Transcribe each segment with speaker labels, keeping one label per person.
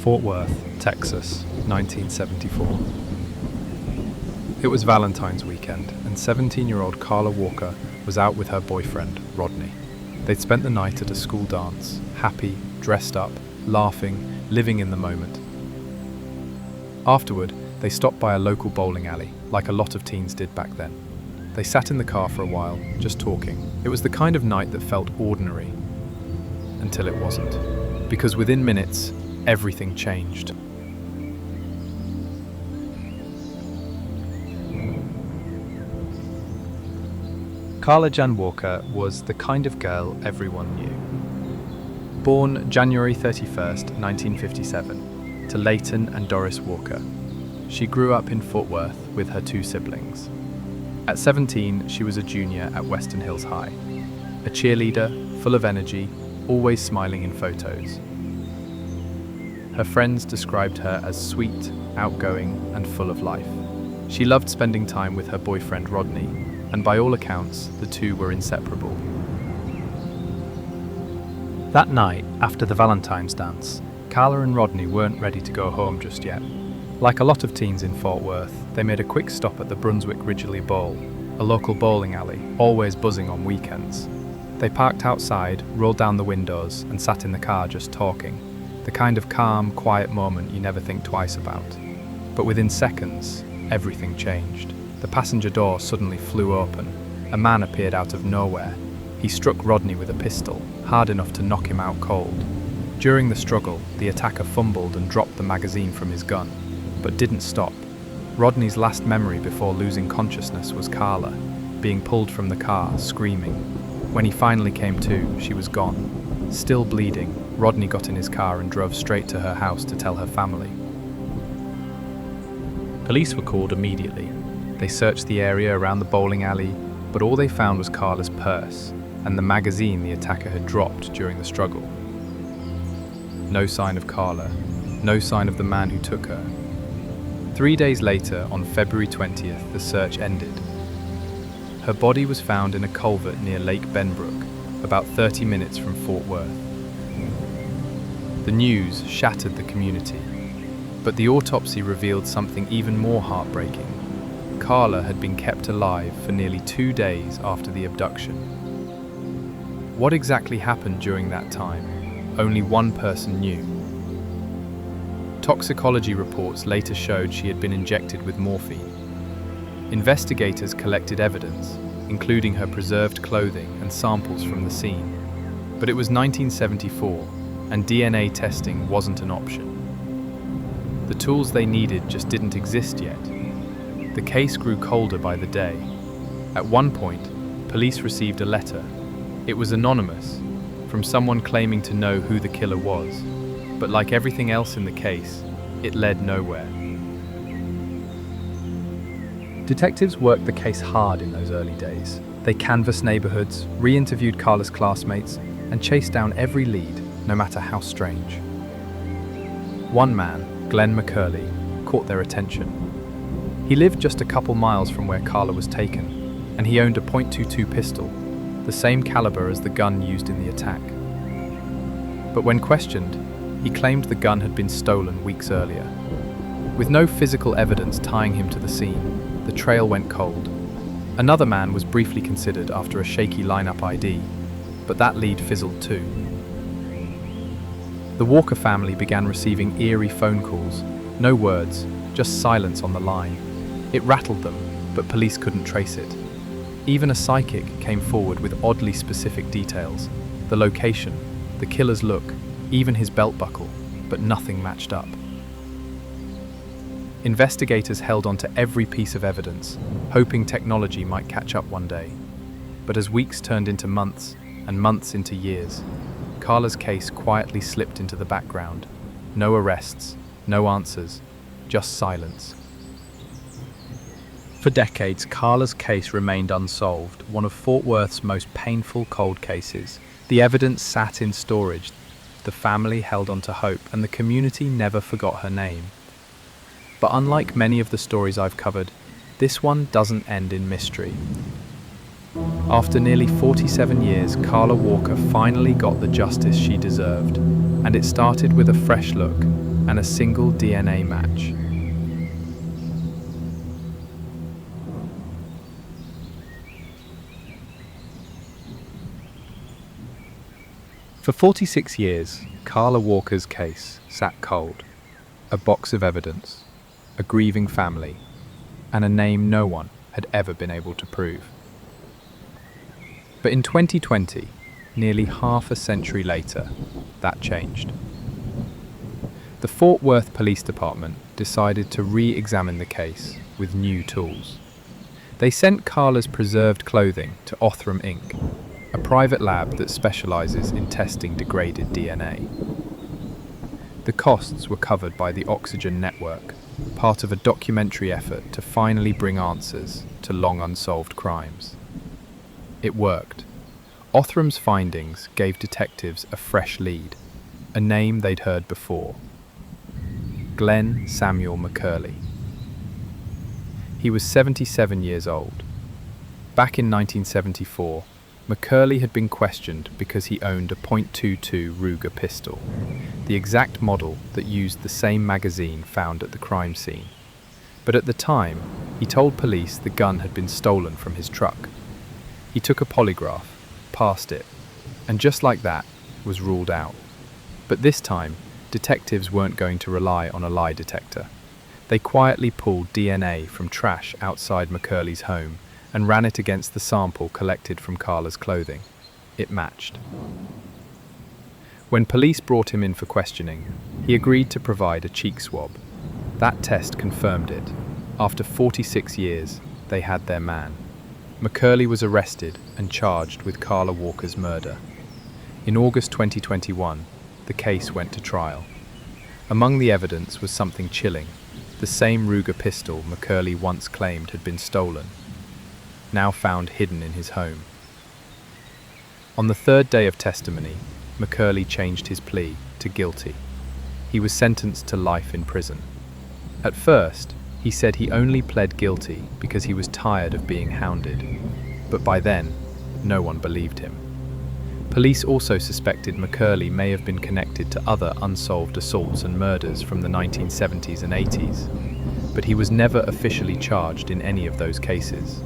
Speaker 1: Fort Worth, Texas, 1974. It was Valentine's weekend, and 17-year-old Carla Walker was out with her boyfriend, Rodney. They'd spent the night at a school dance, happy, dressed up, laughing, living in the moment. Afterward, they stopped by a local bowling alley, like a lot of teens did back then. They sat in the car for a while, just talking. It was the kind of night that felt ordinary, until it wasn't. Because within minutes, everything changed. Carla Jan Walker was the kind of girl everyone knew. Born January 31st, 1957, to Leighton and Doris Walker, she grew up in Fort Worth with her two siblings. At 17, she was a junior at Western Hills High, a cheerleader, full of energy, always smiling in photos. Her friends described her as sweet, outgoing, and full of life. She loved spending time with her boyfriend Rodney, and by all accounts, the two were inseparable. That night, after the Valentine's dance, Carla and Rodney weren't ready to go home just yet. Like a lot of teens in Fort Worth, they made a quick stop at the Brunswick Ridgely Bowl, a local bowling alley, always buzzing on weekends. They parked outside, rolled down the windows, and sat in the car just talking. The kind of calm, quiet moment you never think twice about. But within seconds, everything changed. The passenger door suddenly flew open. A man appeared out of nowhere. He struck Rodney with a pistol, hard enough to knock him out cold. During the struggle, the attacker fumbled and dropped the magazine from his gun, but didn't stop. Rodney's last memory before losing consciousness was Carla, being pulled from the car, screaming. When he finally came to, she was gone. Still bleeding, Rodney got in his car and drove straight to her house to tell her family. Police were called immediately. They searched the area around the bowling alley, but all they found was Carla's purse and the magazine the attacker had dropped during the struggle. No sign of Carla, no sign of the man who took her. 3 days later, on February 20th, the search ended. Her body was found in a culvert near Lake Benbrook, about 30 minutes from Fort Worth. The news shattered the community, but the autopsy revealed something even more heartbreaking. Carla had been kept alive for nearly 2 days after the abduction. What exactly happened during that time? Only one person knew. Toxicology reports later showed she had been injected with morphine. Investigators collected evidence, including her preserved clothing and samples from the scene. But it was 1974, and DNA testing wasn't an option. The tools they needed just didn't exist yet. The case grew colder by the day. At one point, police received a letter. It was anonymous, from someone claiming to know who the killer was. But like everything else in the case, it led nowhere. Detectives worked the case hard in those early days. They canvassed neighborhoods, re-interviewed Carla's classmates, and chased down every lead, no matter how strange. One man, Glenn McCurley, caught their attention. He lived just a couple miles from where Carla was taken, and he owned a .22 pistol, the same caliber as the gun used in the attack. But when questioned, he claimed the gun had been stolen weeks earlier. With no physical evidence tying him to the scene, the trail went cold. Another man was briefly considered after a shaky lineup ID, but that lead fizzled too. The Walker family began receiving eerie phone calls, no words, just silence on the line. It rattled them, but police couldn't trace it. Even a psychic came forward with oddly specific details: the location, the killer's look, even his belt buckle, but nothing matched up. Investigators held on to every piece of evidence, hoping technology might catch up one day. But as weeks turned into months, and months into years, Carla's case quietly slipped into the background. No arrests, no answers, just silence. For decades, Carla's case remained unsolved, one of Fort Worth's most painful cold cases. The evidence sat in storage, the family held on to hope, and the community never forgot her name. But unlike many of the stories I've covered, this one doesn't end in mystery. After nearly 47 years, Carla Walker finally got the justice she deserved, and it started with a fresh look, and a single DNA match. For 46 years, Carla Walker's case sat cold. A box of evidence, a grieving family, and a name no one had ever been able to prove. But in 2020, nearly half a century later, that changed. The Fort Worth Police Department decided to re-examine the case with new tools. They sent Carla's preserved clothing to Othram Inc., a private lab that specializes in testing degraded DNA. The costs were covered by the Oxygen Network, part of a documentary effort to finally bring answers to long unsolved crimes. It worked. Othram's findings gave detectives a fresh lead, a name they'd heard before: Glenn Samuel McCurley. He was 77 years old. Back in 1974, McCurley had been questioned because he owned a .22 Ruger pistol, the exact model that used the same magazine found at the crime scene. But at the time, he told police the gun had been stolen from his truck. He took a polygraph, passed it, and just like that, was ruled out. But this time, detectives weren't going to rely on a lie detector. They quietly pulled DNA from trash outside McCurley's home and ran it against the sample collected from Carla's clothing. It matched. When police brought him in for questioning, he agreed to provide a cheek swab. That test confirmed it. After 46 years, they had their man. McCurley was arrested and charged with Carla Walker's murder. In August 2021, the case went to trial. Among the evidence was something chilling: the same Ruger pistol McCurley once claimed had been stolen, now found hidden in his home. On the third day of testimony, McCurley changed his plea to guilty. He was sentenced to life in prison. At first, he said he only pled guilty because he was tired of being hounded, but by then, no one believed him. Police also suspected McCurley may have been connected to other unsolved assaults and murders from the 1970s and 80s, but he was never officially charged in any of those cases.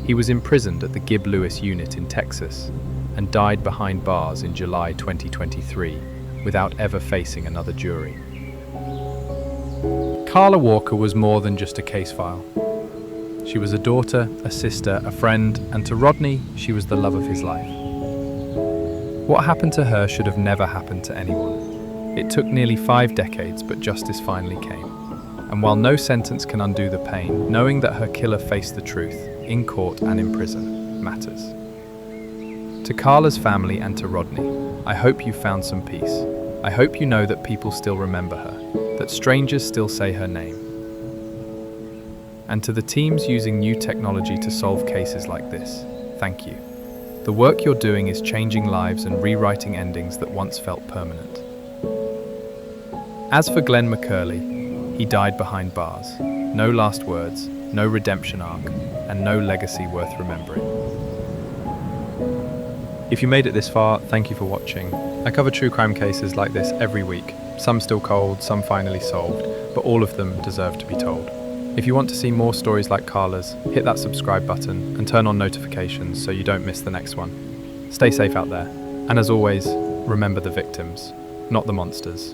Speaker 1: He was imprisoned at the Gibb Lewis unit in Texas and died behind bars in July 2023 without ever facing another jury. Carla Walker was more than just a case file. She was a daughter, a sister, a friend, and to Rodney, she was the love of his life. What happened to her should have never happened to anyone. It took nearly 5 decades, but justice finally came. And while no sentence can undo the pain, knowing that her killer faced the truth, in court and in prison, matters. To Carla's family and to Rodney, I hope you found some peace. I hope you know that people still remember her, that strangers still say her name. And to the teams using new technology to solve cases like this, thank you. The work you're doing is changing lives and rewriting endings that once felt permanent. As for Glenn McCurley, he died behind bars. No last words, no redemption arc, and no legacy worth remembering. If you made it this far, thank you for watching. I cover true crime cases like this every week. Some still cold, some finally solved, but all of them deserve to be told. If you want to see more stories like Carla's, hit that subscribe button and turn on notifications so you don't miss the next one. Stay safe out there, and as always, remember the victims, not the monsters.